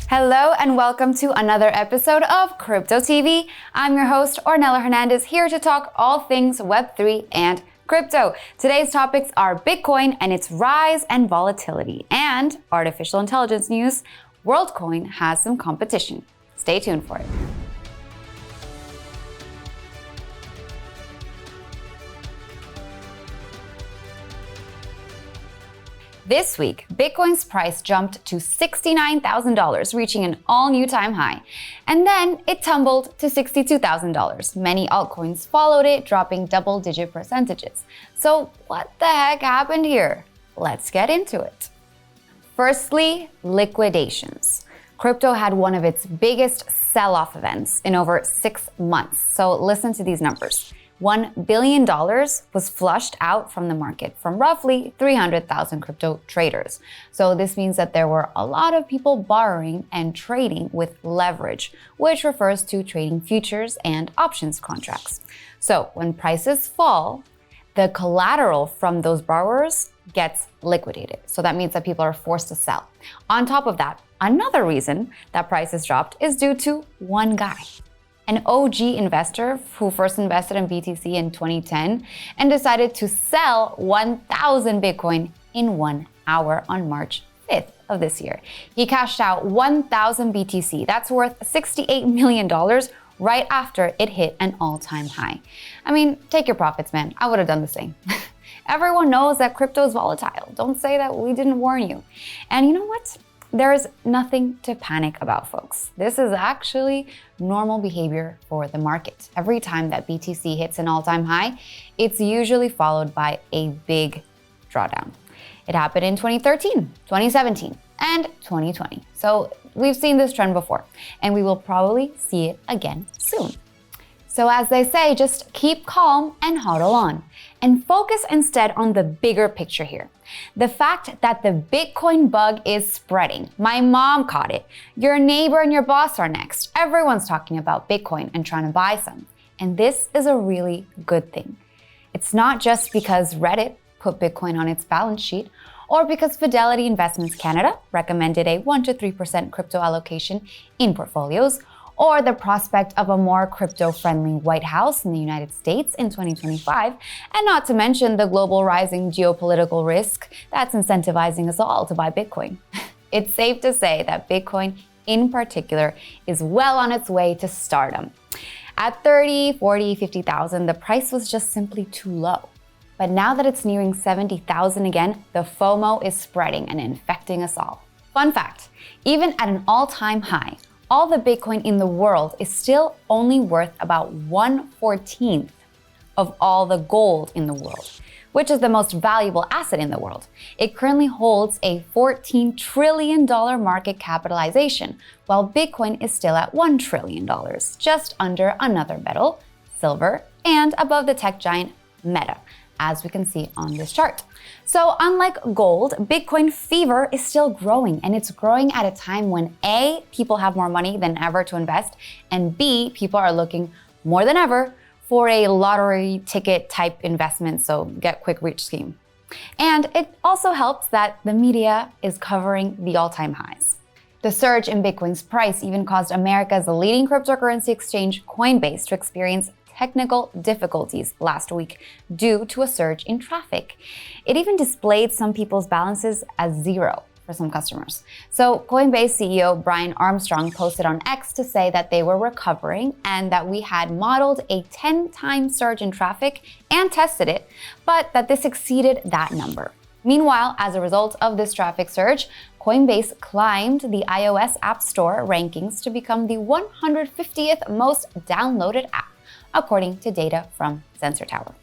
Hello and welcome to another episode of CryptoTV. I'm your host, Ornella Hernandez, here to talk all things Web3 and crypto. Today's topics are Bitcoin and its rise and volatility, and artificial intelligence news. Worldcoin has some competition. Stay tuned for it. This week, Bitcoin's price jumped to $69,000, reaching an all-new time high. And then it tumbled to $62,000. Many altcoins followed it, dropping double-digit percentages. So what the heck happened here? Let's get into it. Firstly, liquidations. Crypto had one of its biggest sell-off events in over 6 months. So listen to these numbers. $1 billion was flushed out from the market from roughly 300,000 crypto traders. So this means that there were a lot of people borrowing and trading with leverage, which refers to trading futures and options contracts. So when prices fall, the collateral from those borrowers gets liquidated. So that means that people are forced to sell. On top of that, another reason that prices dropped is due to one guy. An OG investor who first invested in BTC in 2010 and decided to sell 1,000 Bitcoin in 1 hour on March 5th of this year. He cashed out 1,000 BTC. That's worth $68 million right after it hit an all-time high. I mean, take your profits, man. I would have done the same. Everyone knows that crypto is volatile. Don't say that we didn't warn you. And you know what? There's nothing to panic about, folks. This is actually normal behavior for the market. Every time that BTC hits an all-time high, it's usually followed by a big drawdown. It happened in 2013, 2017, and 2020. So we've seen this trend before, and we will probably see it again soon. So as they say, just keep calm and hodl on, and focus instead on the bigger picture here. The fact that the Bitcoin bug is spreading. My mom caught it. Your neighbor and your boss are next. Everyone's talking about Bitcoin and trying to buy some. And this is a really good thing. It's not just because Reddit put Bitcoin on its balance sheet, or because Fidelity Investments Canada recommended a 1 to 3% crypto allocation in portfolios, or the prospect of a more crypto-friendly White House in the United States in 2025, and not to mention the global rising geopolitical risk that's incentivizing us all to buy Bitcoin. It's safe to say that Bitcoin in particular is well on its way to stardom. At 30, 40, 50,000, the price was just simply too low. But now that it's nearing 70,000 again, the FOMO is spreading and infecting us all. Fun fact, even at an all-time high, all the Bitcoin in the world is still only worth about 1/14 of all the gold in the world, which is the most valuable asset in the world. It currently holds a $14 trillion market capitalization, while Bitcoin is still at $1 trillion, just under another metal, silver, and above the tech giant Meta, as we can see on this chart. So unlike gold, Bitcoin fever is still growing, and it's growing at a time when A, people have more money than ever to invest, and B, people are looking more than ever for a lottery ticket type investment, so get quick rich scheme. And it also helps that the media is covering the all-time highs. The surge in Bitcoin's price even caused America's leading cryptocurrency exchange, Coinbase, to experience technical difficulties last week due to a surge in traffic. It even displayed some people's balances as zero for some customers. So Coinbase CEO Brian Armstrong posted on X to say that they were recovering and that we had modeled a 10-time surge in traffic and tested it, but that this exceeded that number. Meanwhile, as a result of this traffic surge, Coinbase climbed the iOS App Store rankings to become the 150th most downloaded app, according to data from Sensor Tower.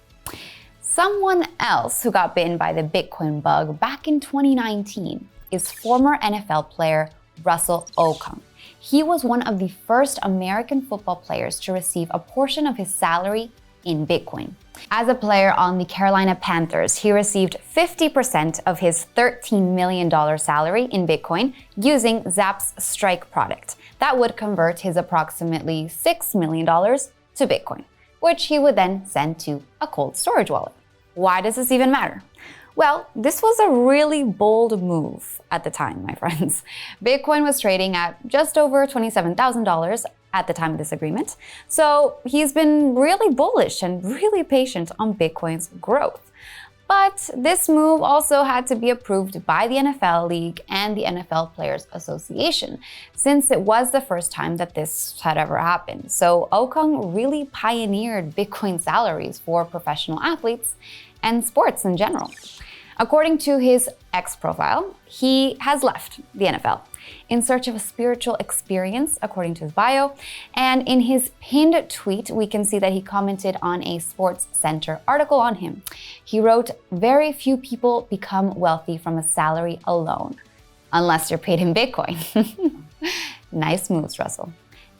Someone else who got bitten by the Bitcoin bug back in 2019 is former NFL player Russell Okung. He was one of the first American football players to receive a portion of his salary in Bitcoin. As a player on the Carolina Panthers, he received 50% of his $13 million salary in Bitcoin using Zap's Strike product. That would convert his approximately $6 million to Bitcoin, which he would then send to a cold storage wallet. Why does this even matter? Well, this was a really bold move at the time, my friends. Bitcoin was trading at just over $27,000 at the time of this agreement. So he's been really bullish and really patient on Bitcoin's growth. But this move also had to be approved by the NFL League and the NFL Players Association, since it was the first time that this had ever happened. So Okung really pioneered Bitcoin salaries for professional athletes and sports in general. According to his X profile, he has left the NFL in search of a spiritual experience, according to his bio. And in his pinned tweet, we can see that he commented on a Sports Center article on him. He wrote, "Very few people become wealthy from a salary alone, unless you're paid in Bitcoin." Nice moves, Russell.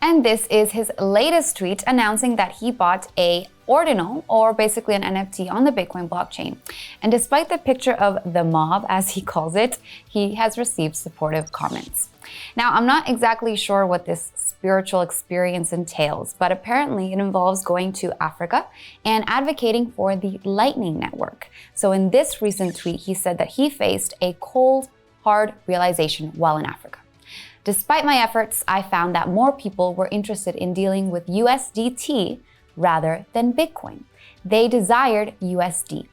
And this is his latest tweet announcing that he bought a ordinal, or basically an NFT, on the Bitcoin blockchain. And despite the picture of the mob, as he calls it, he has received supportive comments. Now, I'm not exactly sure what this spiritual experience entails, but apparently it involves going to Africa and advocating for the Lightning Network. So in this recent tweet, he said that he faced a cold, hard realization while in Africa. "Despite my efforts, I found that more people were interested in dealing with USDT rather than Bitcoin. They desired USD,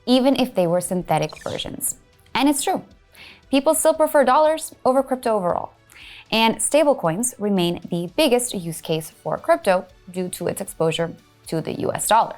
even if they were synthetic versions." And it's true. People still prefer dollars over crypto overall. And stablecoins remain the biggest use case for crypto due to its exposure to the US dollar.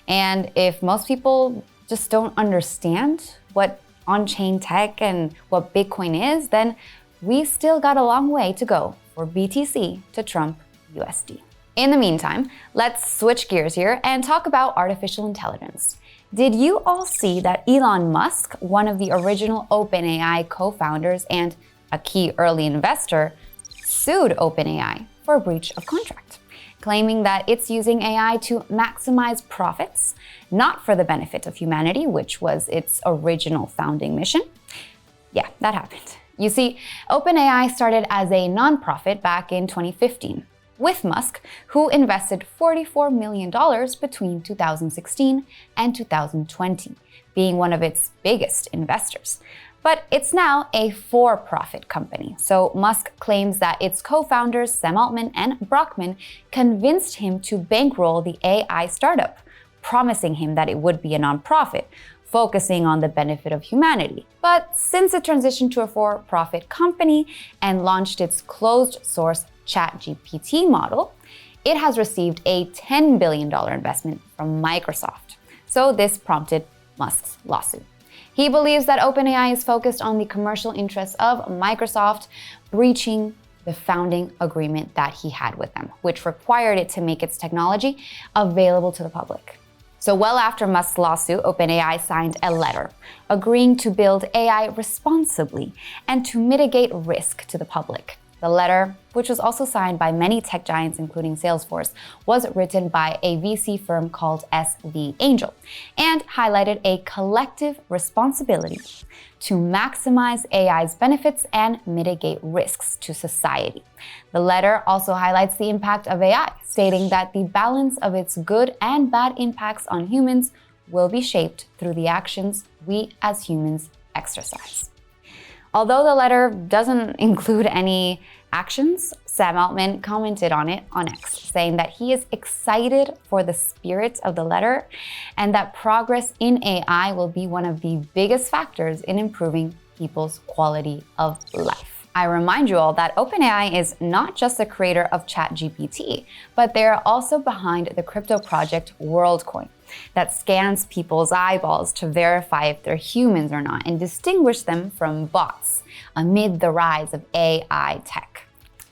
And if most people just don't understand what on-chain tech and what Bitcoin is, then we still got a long way to go for BTC to trump USD. In the meantime, let's switch gears here and talk about artificial intelligence. Did you all see that Elon Musk, one of the original OpenAI co-founders and a key early investor, sued OpenAI for a breach of contract, claiming that it's using AI to maximize profits, not for the benefit of humanity, which was its original founding mission? Yeah, that happened. You see, OpenAI started as a nonprofit back in 2015 with Musk, who invested $44 million between 2016 and 2020, being one of its biggest investors. But it's now a for-profit company, so Musk claims that its co-founders Sam Altman and Brockman convinced him to bankroll the AI startup, promising him that it would be a nonprofit, focusing on the benefit of humanity. But since it transitioned to a for-profit company and launched its closed-source ChatGPT model, it has received a $10 billion investment from Microsoft. So this prompted Musk's lawsuit. He believes that OpenAI is focused on the commercial interests of Microsoft, breaching the founding agreement that he had with them, which required it to make its technology available to the public. So well after Musk's lawsuit, OpenAI signed a letter agreeing to build AI responsibly and to mitigate risk to the public. The letter, which was also signed by many tech giants including Salesforce, was written by a VC firm called SV Angel and highlighted a collective responsibility to maximize AI's benefits and mitigate risks to society. The letter also highlights the impact of AI, stating that the balance of its good and bad impacts on humans will be shaped through the actions we as humans exercise. Although the letter doesn't include any actions, Sam Altman commented on it on X, saying that he is excited for the spirit of the letter and that progress in AI will be one of the biggest factors in improving people's quality of life. I remind you all that OpenAI is not just the creator of ChatGPT, but they are also behind the crypto project Worldcoin, that scans people's eyeballs to verify if they're humans or not and distinguish them from bots amid the rise of AI tech.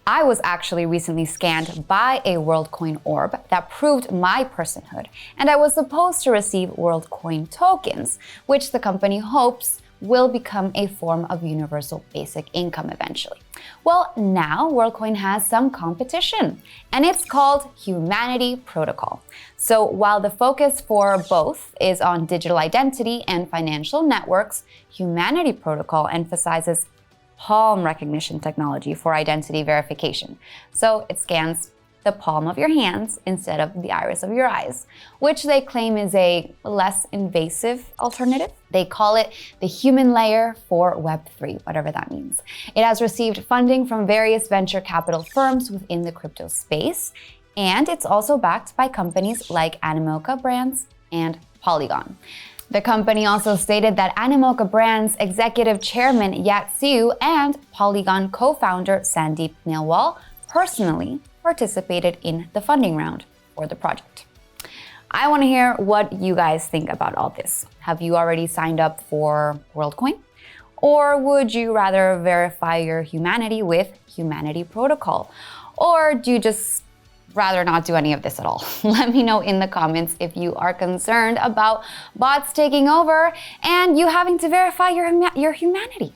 I was actually recently scanned by a Worldcoin orb that proved my personhood, and I was supposed to receive Worldcoin tokens, which the company hopes will become a form of universal basic income eventually. Well, now Worldcoin has some competition, and it's called Humanity Protocol. So while the focus for both is on digital identity and financial networks, Humanity Protocol emphasizes palm recognition technology for identity verification. So it scans the palm of your hands instead of the iris of your eyes, which they claim is a less invasive alternative. They call it the human layer for Web3, whatever that means. It has received funding from various venture capital firms within the crypto space, and it's also backed by companies like Animoca Brands and Polygon. The company also stated that Animoca Brands executive chairman Yat Siu and Polygon co-founder Sandeep Nilwal personally participated in the funding round for the project. I want to hear what you guys think about all this. Have you already signed up for Worldcoin? Or would you rather verify your humanity with Humanity Protocol? Or do you just rather not do any of this at all? Let me know in the comments if you are concerned about bots taking over and you having to verify your humanity.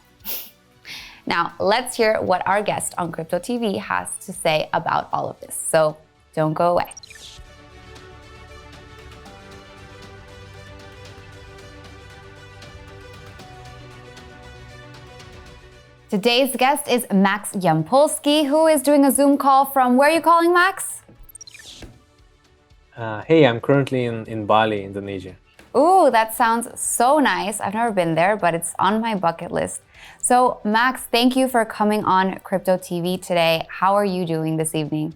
Now, let's hear what our guest on CryptoTV has to say about all of this. So don't go away. Today's guest is Max Yampolsky, who is doing a Zoom call from, where are you calling, Max? Hey, I'm currently in Bali, Indonesia. Ooh, that sounds so nice. I've never been there, but it's on my bucket list. So, Max, thank you for coming on CryptoTV today. How are you doing this evening?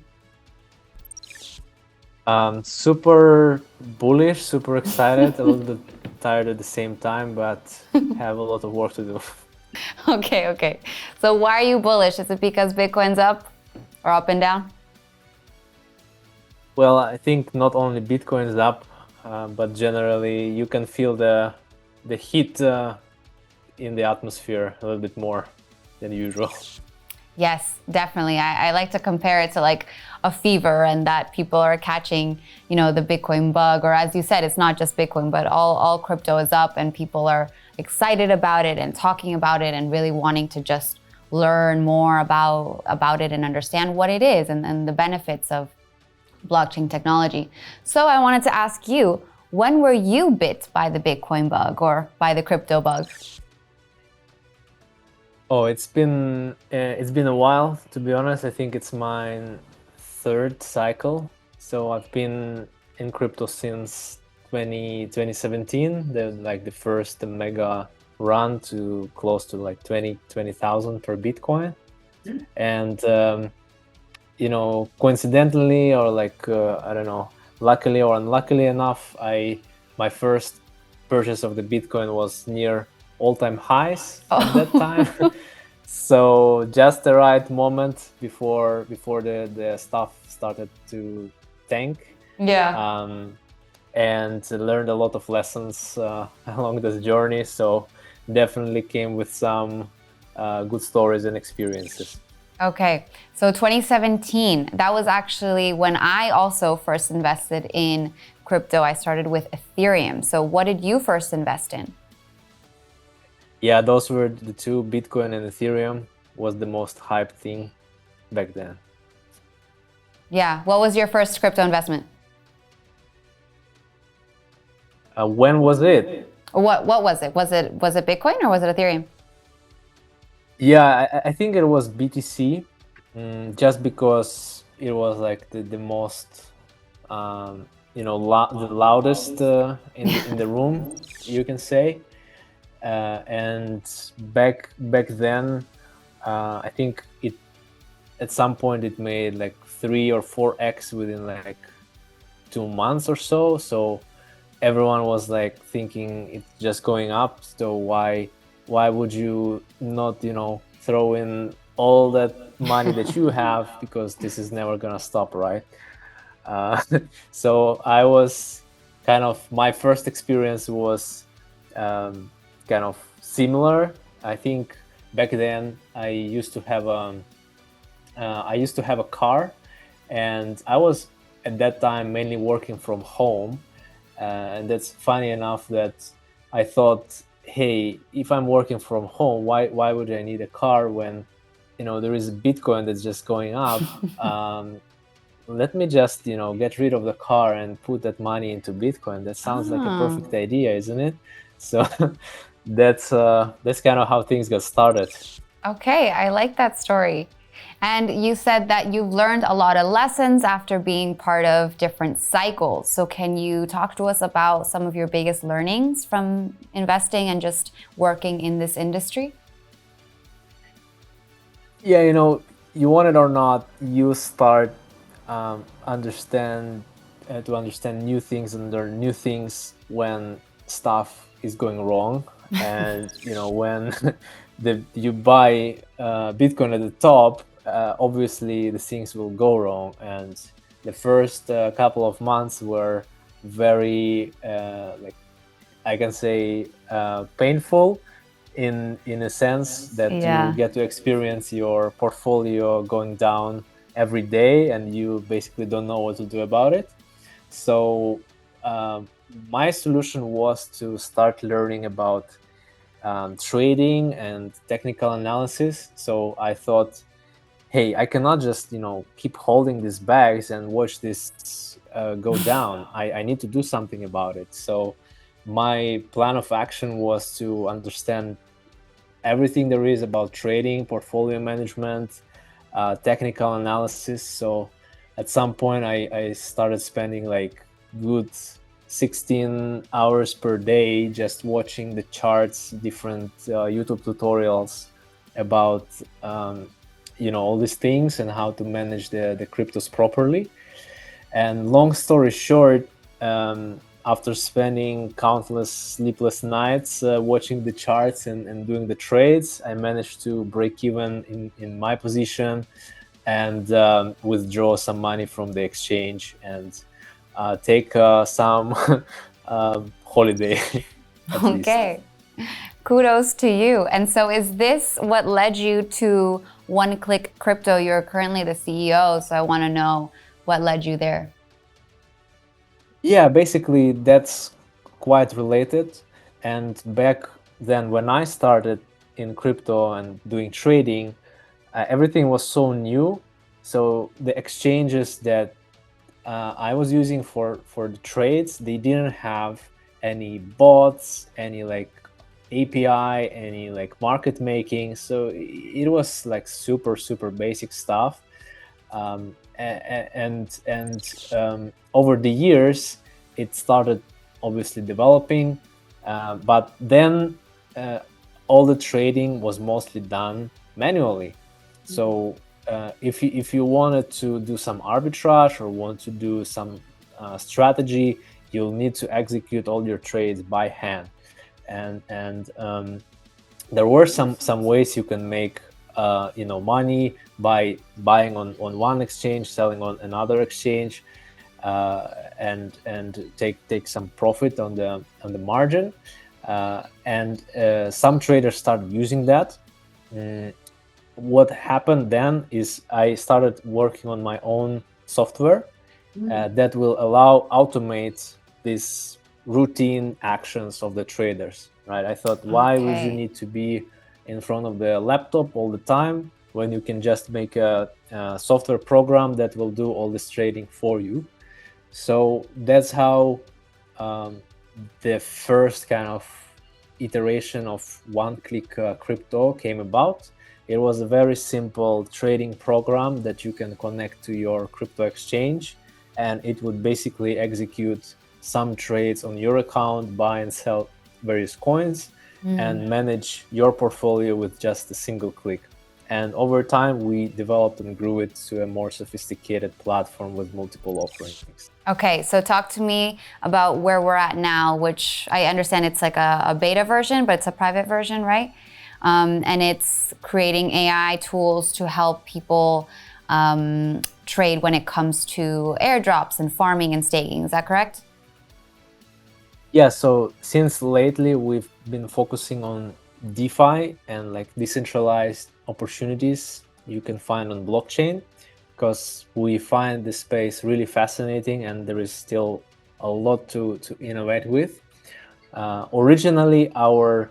Super bullish, super excited, a little bit tired at the same time, but have a lot of work to do. Okay. So why are you bullish? Is it because Bitcoin's up or up and down? Well, I think not only Bitcoin is up, but generally you can feel the heat in the atmosphere a little bit more than usual. Yes, definitely. I like to compare it to like a fever, and that people are catching, the Bitcoin bug, or as you said, it's not just Bitcoin, but all crypto is up and people are excited about it and talking about it and really wanting to just learn more about it and understand what it is and the benefits of blockchain technology. So I wanted to ask you, when were you bit by the Bitcoin bug or by the crypto bug? Oh, it's been a while, to be honest. I think it's my third cycle. So I've been in crypto since 2017, the first mega run to close to like 20,000 per Bitcoin. And coincidentally, or I don't know, luckily or unluckily enough, my first purchase of the Bitcoin was near all-time highs at that time. So just the right moment before the stuff started to tank. Yeah. And learned a lot of lessons along this journey. So definitely came with some good stories and experiences. Okay, so 2017, that was actually when I also first invested in crypto. I started with Ethereum. So what did you first invest in? Yeah, those were the two. Bitcoin and Ethereum was the most hyped thing back then. Yeah, what was your first crypto investment? When was it? What was it? Was it Bitcoin or was it Ethereum? Yeah, I think it was BTC, just because it was like the most, the loudest in the room, you can say. And back then, I think at some point it made like 3 or 4x within like 2 months or so. So everyone was like thinking it's just going up. So why would you not, throw in all that money that you have, because this is never gonna stop, right? So I was my first experience was kind of similar. I think back then I used to have a car, and I was at that time mainly working from home, and that's funny enough that I thought, hey, if I'm working from home, why would I need a car when there is Bitcoin that's just going up? Let me just get rid of the car and put that money into Bitcoin. That sounds like a perfect idea, isn't it? So that's kind of how things got started. Okay, I like that story. And you said that you've learned a lot of lessons after being part of different cycles. So can you talk to us about some of your biggest learnings from investing and just working in this industry? Yeah, you want it or not, you start to understand new things and learn new things when stuff is going wrong. And when you buy Bitcoin at the top, obviously the things will go wrong. And the first couple of months were very like, I can say, painful in a sense that you get to experience your portfolio going down every day and you basically don't know what to do about it. So my solution was to start learning about trading and technical analysis. So I thought, hey, I cannot just keep holding these bags and watch this go down. I need to do something about it. So my plan of action was to understand everything there is about trading, portfolio management, technical analysis. So at some point I started spending like good 16 hours per day just watching the charts, different YouTube tutorials about all these things and how to manage the cryptos properly. And long story short, after spending countless sleepless nights watching the charts and doing the trades, I managed to break even in my position and withdraw some money from the exchange and take some holiday. Okay. Kudos to you. And so is this what led you to OneClick Crypto? You're currently the CEO, so I want to know what led you there. Yeah, basically that's quite related. And back then when I started in crypto and doing trading, everything was so new. So the exchanges that I was using for the trades, they didn't have any bots, any like API, any like market making. So it was like super basic stuff. And over the years, it started obviously developing, but then all the trading was mostly done manually. So if you wanted to do some arbitrage or want to do some strategy, you'll need to execute all your trades by hand. And there were some ways you can make money by buying on one exchange, selling on another exchange, and take some profit on the margin. And some traders started using that. What happened then is I started working on my own software that will allow automate these routine actions of the traders, right? I thought, why would you need to be in front of the laptop all the time when you can just make a software program that will do all this trading for you? So that's how the first kind of iteration of OneClick Crypto came about. It was a very simple trading program that you can connect to your crypto exchange, and it would basically execute some trades on your account, buy and sell various coins, and manage your portfolio with just a single click. And over time, we developed and grew it to a more sophisticated platform with multiple offerings. Okay, so talk to me about where we're at now, which I understand it's like a beta version, but it's a private version, right? And it's creating AI tools to help people trade when it comes to airdrops and farming and staking. Is that correct? Yeah, so since lately we've been focusing on DeFi and like decentralized opportunities you can find on blockchain, because we find this space really fascinating and there is still a lot to innovate with. Originally, our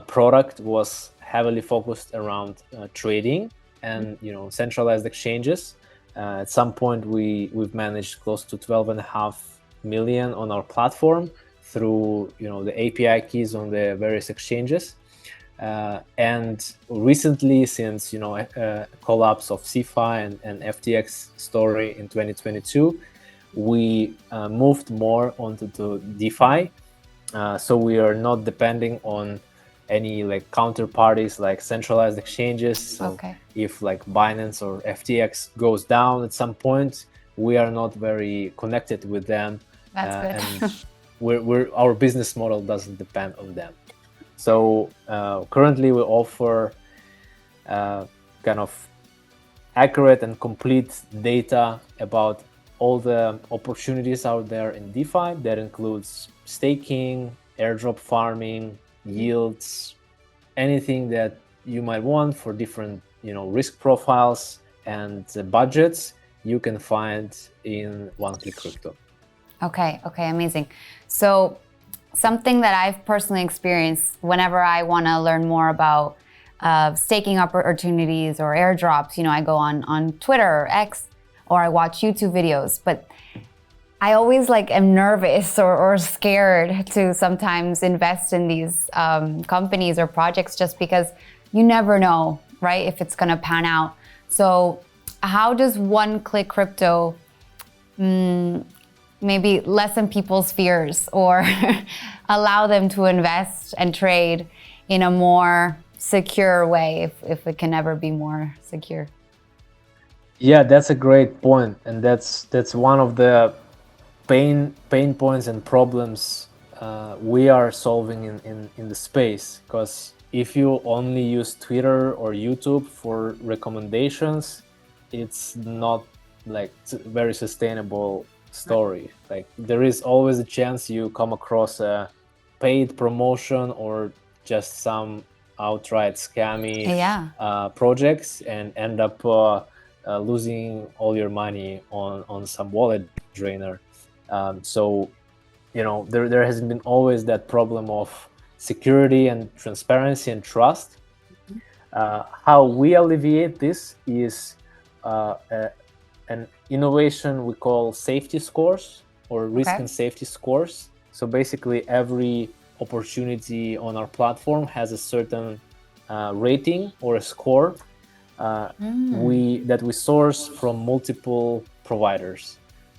product was heavily focused around trading and centralized exchanges. At some point, we've managed close to 12.5 million on our platform through the API keys on the various exchanges. And recently, since collapse of CeFi and FTX story in 2022, we moved more onto the DeFi. So we are not depending on any like counterparties like centralized exchanges. So Okay. if like Binance or FTX goes down at some point, we are not very connected with them. That's good. And our business model doesn't depend on them. So currently we offer kind of accurate and complete data about all the opportunities out there in DeFi. That includes staking, airdrop farming, yields, anything that you might want for different risk profiles and budgets. You can find in OneClick Crypto. Okay, amazing. So something that I've personally experienced whenever I want to learn more about staking opportunities or airdrops, I go on Twitter or X, or I watch YouTube videos, but I always am nervous or scared to sometimes invest in these companies or projects just because you never know, right, if it's going to pan out. So how does OneClick Crypto maybe lessen people's fears or allow them to invest and trade in a more secure way, if it can ever be more secure? Yeah, that's a great point, and that's one of the pain points and problems we are solving in the space. Because if you only use Twitter or YouTube for recommendations, it's not very sustainable story. Like there is always a chance you come across a paid promotion or just some outright scammy projects and end up losing all your money on some wallet drainer. So there has been always that problem of security and transparency and trust. How we alleviate this is an innovation we call safety scores or risk and safety scores. So basically every opportunity on our platform has a certain rating or a score that we source from multiple providers.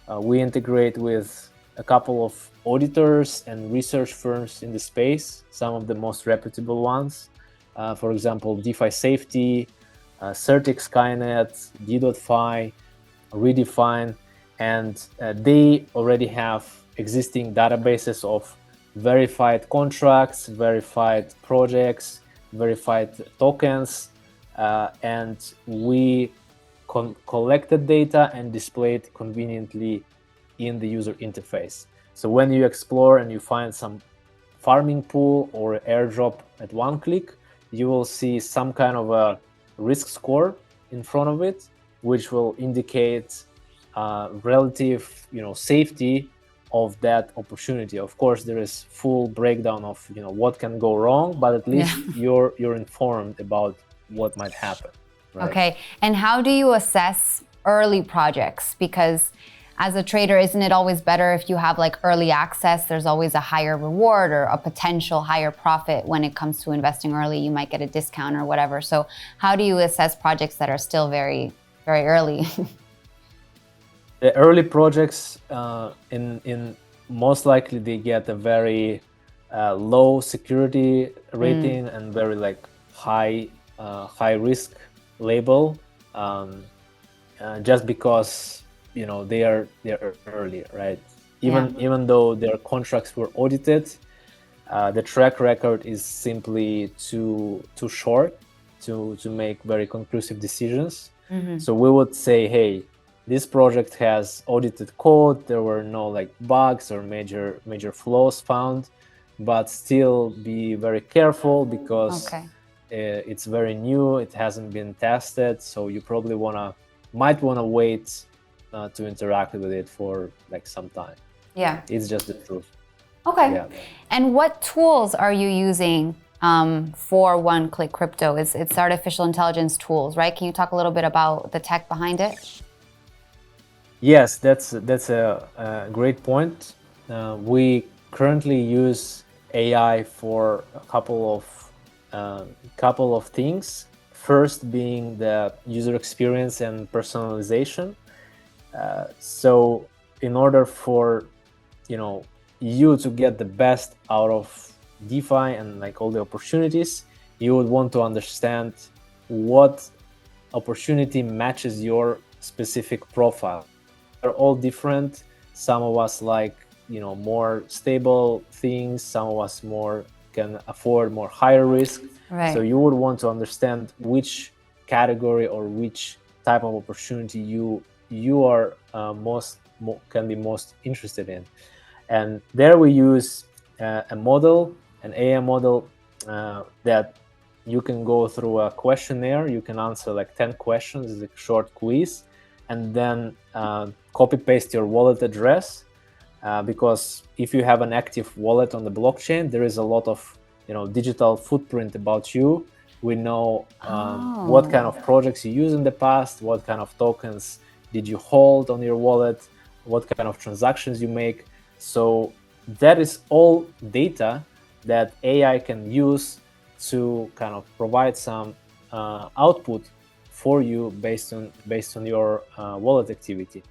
We integrate with a couple of auditors and research firms in the space, some of the most reputable ones. For example, DeFi Safety, Certic Skynet, D.Fi, Redefine, and they already have existing databases of verified contracts, verified projects, verified tokens, and we collect the data and display it conveniently in the user interface. So when you explore and you find some farming pool or airdrop at OneClick, you will see some kind of a risk score in front of it, which will indicate relative safety of that opportunity. Of course, there is full breakdown of what can go wrong, but at least you're informed about what might happen. Right? Okay, and how do you assess early projects? Because as a trader, isn't it always better if you have early access? There's always a higher reward or a potential higher profit when it comes to investing early. You might get a discount or whatever. So how do you assess projects that are still very, very early? The early projects, in most likely they get a very low security rating and very high risk label, just because they're early, right? Even though their contracts were audited, the track record is simply too short to make very conclusive decisions. So we would say, hey, this project has audited code. There were no bugs or major flaws found, but still be very careful because it's very new. It hasn't been tested, so you probably might wanna wait to interact with it for some time. Yeah, it's just the truth. Okay. Yeah. And what tools are you using for OneClick Crypto? It's artificial intelligence tools, right? Can you talk a little bit about the tech behind it? Yes, that's a great point. We currently use AI for a couple of couple of things. First being the user experience and personalization. So in order for you to get the best out of DeFi and like all the opportunities, you would want to understand what opportunity matches your specific profile. They're all different. Some of us like more stable things. Some of us more can afford more higher risk. Right. So you would want to understand which category or which type of opportunity you are can be most interested in. And there we use a model, an AI model that you can go through a questionnaire. You can answer like 10 questions. It's a short quiz, and then copy paste your wallet address. Because if you have an active wallet on the blockchain, there is a lot of digital footprint about you. We know what kind of projects you use in the past, what kind of tokens did you hold on your wallet, what kind of transactions you make. So that is all data that AI can use to kind of provide some output for you based on your wallet activity.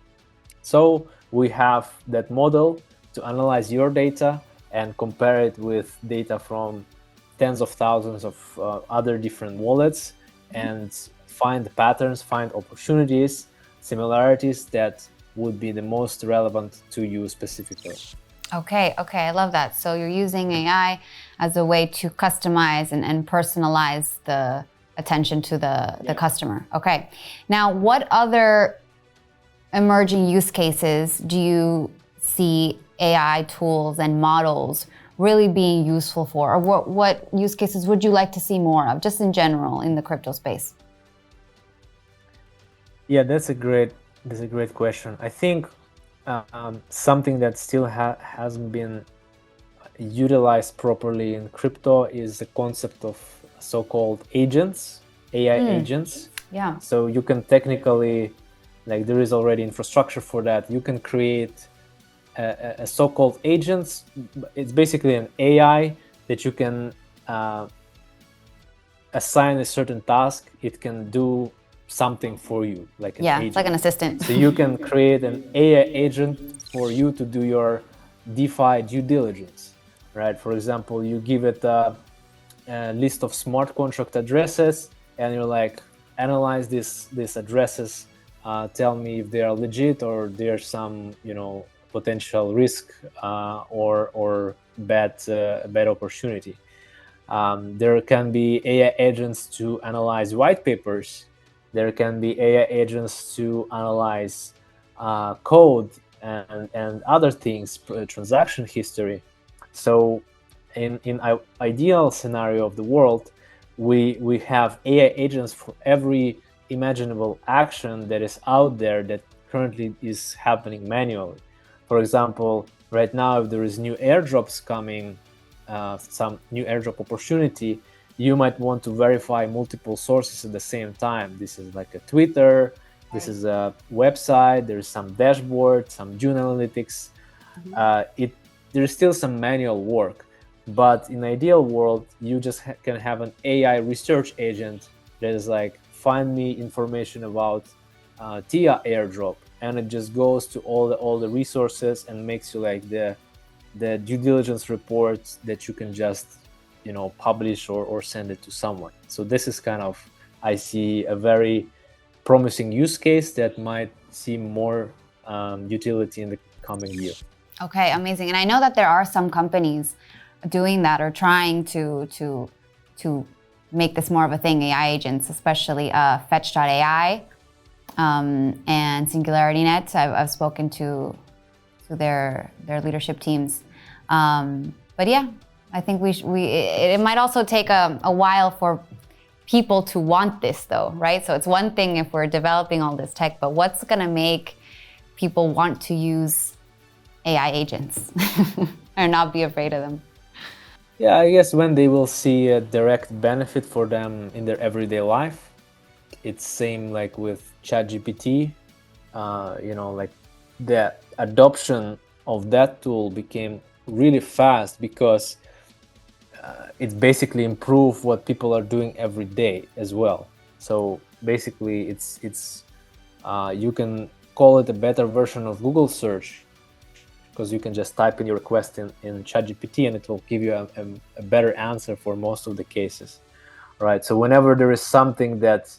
So we have that model to analyze your data and compare it with data from tens of thousands of other different wallets and find patterns, find opportunities, similarities that would be the most relevant to you specifically. Okay, I love that. So you're using AI as a way to customize and personalize the attention to the customer. Okay, now what other emerging use cases do you see AI tools and models really being useful for? Or what use cases would you like to see more of, just in general, in the crypto space? Yeah, that's a great question. I think something that still hasn't been utilized properly in crypto is the concept of so-called agents, AI agents. Yeah. So you can technically, like, there is already infrastructure for that. You can create a so-called agents. It's basically an AI that you can assign a certain task. It can do something for you, like an agent. It's like an assistant. So you can create an AI agent for you to do your DeFi due diligence, right? For example, you give it a list of smart contract addresses, and you're like, analyze these addresses, tell me if they are legit or there's some potential risk or bad opportunity. There can be AI agents to analyze white papers. There can be AI agents to analyze code and other things, transaction history. So in ideal scenario of the world, we have AI agents for every imaginable action that is out there that currently is happening manually. For example, right now, if there is new airdrops coming, some new airdrop opportunity, you might want to verify multiple sources at the same time. This is like a Twitter, this is a website, there's some dashboard, some June analytics. There is still some manual work, but in ideal world, you just can have an AI research agent that is like, find me information about TIA airdrop, and it just goes to all the resources and makes you like the due diligence reports that you can just publish or send it to someone. So this is kind of, I see a very promising use case that might see more utility in the coming year. Okay, amazing. And I know that there are some companies doing that or trying to make this more of a thing, AI agents, especially Fetch.ai and SingularityNet. I've spoken to their leadership teams. But yeah, I think it might also take a while for people to want this though, right? So it's one thing if we're developing all this tech, but what's gonna make people want to use AI agents or not be afraid of them? Yeah, I guess when they will see a direct benefit for them in their everyday life. It's same like with ChatGPT, like the adoption of that tool became really fast because it's basically improve what people are doing every day as well. So basically, it's you can call it a better version of Google search, because you can just type in your request in ChatGPT and it will give you a better answer for most of the cases, right? So whenever there is something that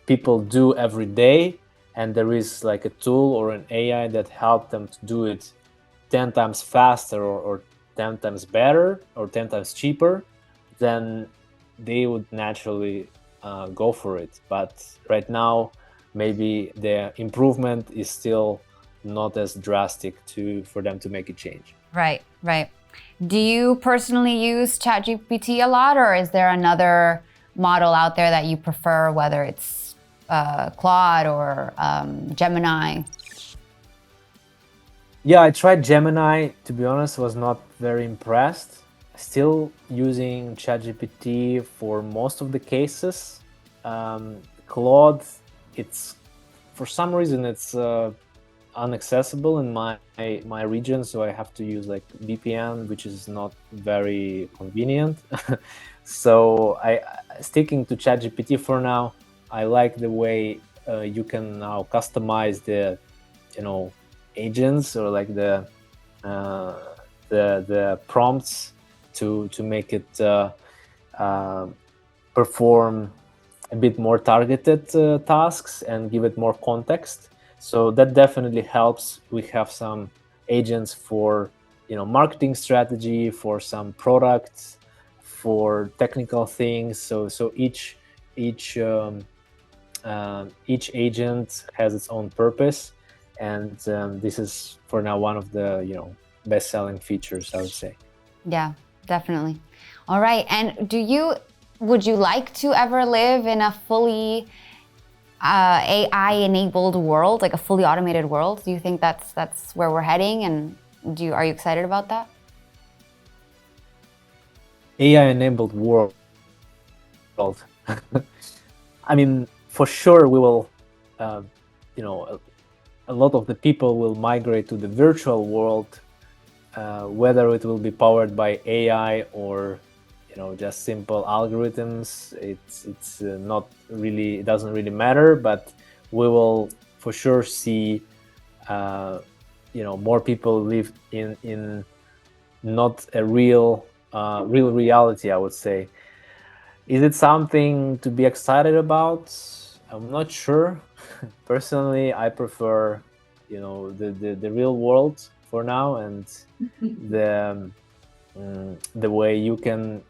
people do every day and there is like a tool or an AI that help them to do it 10 times faster or 10 times better or 10 times cheaper, then they would naturally go for it. But right now, maybe the improvement is still not as drastic for them to make a change. Right, right. Do you personally use ChatGPT a lot, or is there another model out there that you prefer, whether it's Claude or Gemini? Yeah, I tried Gemini. To be honest, was not very impressed. Still using ChatGPT for most of the cases. Claude, it's for some reason it's inaccessible in my region, so I have to use like VPN, which is not very convenient. So I sticking to ChatGPT for now. I like the way you can now customize the agents or like the prompts to make it perform a bit more targeted tasks and give it more context. So that definitely helps. We have some agents for marketing strategy, for some products, for technical things. So each agent has its own purpose, and this is for now one of the best-selling features, I would say. Yeah, definitely. All right, and would you like to ever live in a fully AI-enabled world, like a fully automated world? Do you think that's where we're heading, and are you excited about that? AI-enabled world. I mean, for sure, we will. A lot of the people will migrate to the virtual world, whether it will be powered by AI or just simple algorithms. It's not really, it doesn't really matter, but we will for sure see more people live in not a real reality, I would say. Is it something to be excited about? I'm not sure. Personally, I prefer the real world for now, and the way you can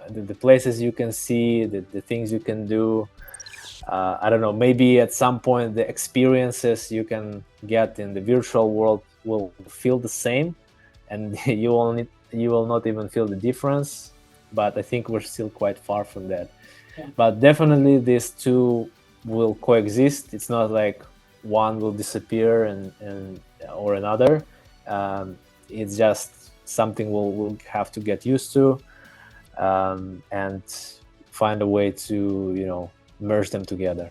the places you can see, the things you can do. I don't know, maybe at some point the experiences you can get in the virtual world will feel the same, and you will not even feel the difference. But I think we're still quite far from that. Yeah. But definitely these two will coexist. It's not like one will disappear or another. It's just something we'll have to get used to, and find a way to merge them together.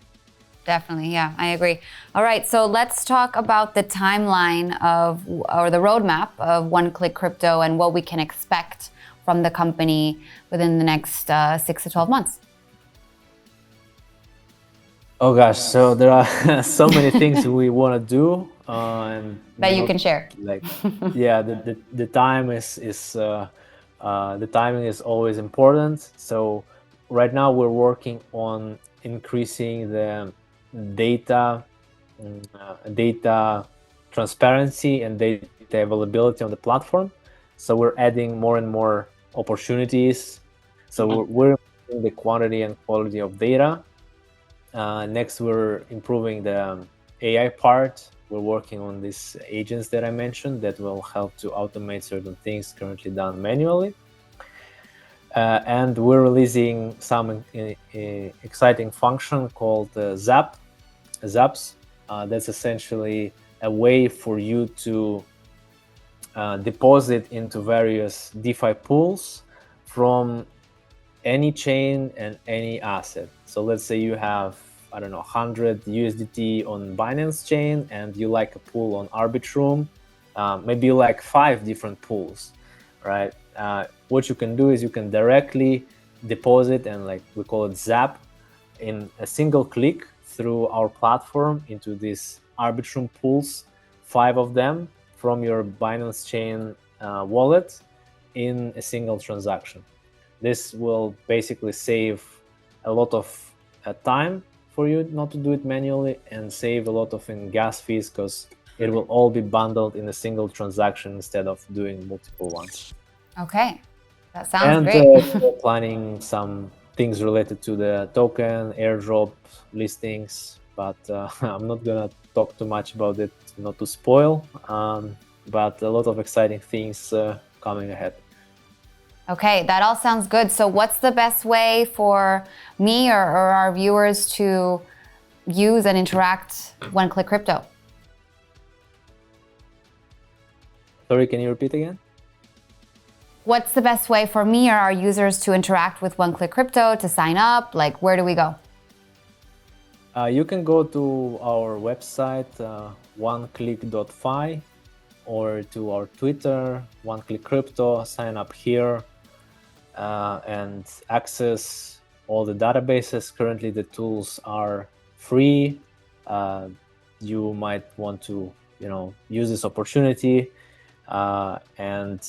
Definitely, yeah, I agree. All right, so let's talk about the timeline or the roadmap of OneClick Crypto and what we can expect from the company within the next 6 to 12 months. Oh gosh, so there are so many things we want to do, and that you can share. Yeah, the time is the timing is always important. So right now we're working on increasing the data transparency and data availability on the platform. So we're adding more and more opportunities. So we're improving the quantity and quality of data. Next, we're improving the AI part. We're working on these agents that I mentioned that will help to automate certain things currently done manually. And we're releasing some exciting function called Zaps. That's essentially a way for you to deposit into various DeFi pools from any chain and any asset. So let's say you have, I don't know, 100 USDT on Binance chain, and you like a pool on Arbitrum. Maybe you like 5 different pools, right? what you can do is you can directly deposit and, like, we call it zap, in a single click through our platform into these Arbitrum pools, 5 of them, from your Binance Chain wallet in a single transaction. This will basically save a lot of time for you not to do it manually, and save a lot of in gas fees, because it will all be bundled in a single transaction instead of doing multiple ones. Okay, that sounds great. We're planning some things related to the token, airdrop, listings, but I'm not gonna talk too much about it, not to spoil, but a lot of exciting things coming ahead. Okay, that all sounds good. So what's the best way for me or our viewers to use and interact OneClick Crypto? Sorry, can you repeat again? What's the best way for me or our users to interact with OneClick Crypto, to sign up? Like, where do we go? You can go to our website, oneclick.fi, or to our Twitter, OneClick Crypto, sign up here, and access all the databases. Currently, the tools are free. You might want to, use this opportunity and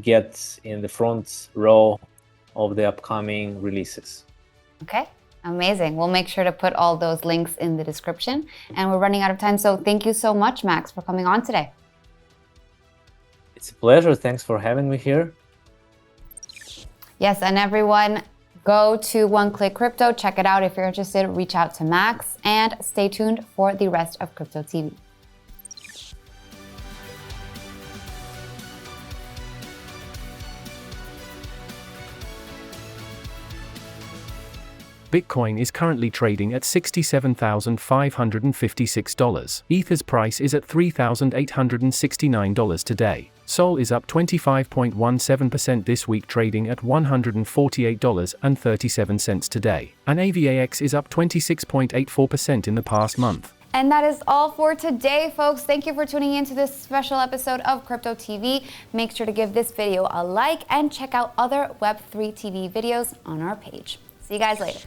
get in the front row of the upcoming releases. Okay, amazing. We'll make sure to put all those links in the description. And we're running out of time, so thank you so much, Max, for coming on today. It's a pleasure. Thanks for having me here. Yes, and everyone, go to OneClick Crypto, check it out. If you're interested, reach out to Max, and stay tuned for the rest of CryptoTV. Bitcoin is currently trading at $67,556. Ether's price is at $3,869 today. Sol is up 25.17% this week, trading at $148.37 today. And AVAX is up 26.84% in the past month. And that is all for today, folks. Thank you for tuning in to this special episode of Crypto TV. Make sure to give this video a like and check out other Web3 TV videos on our page. See you guys later.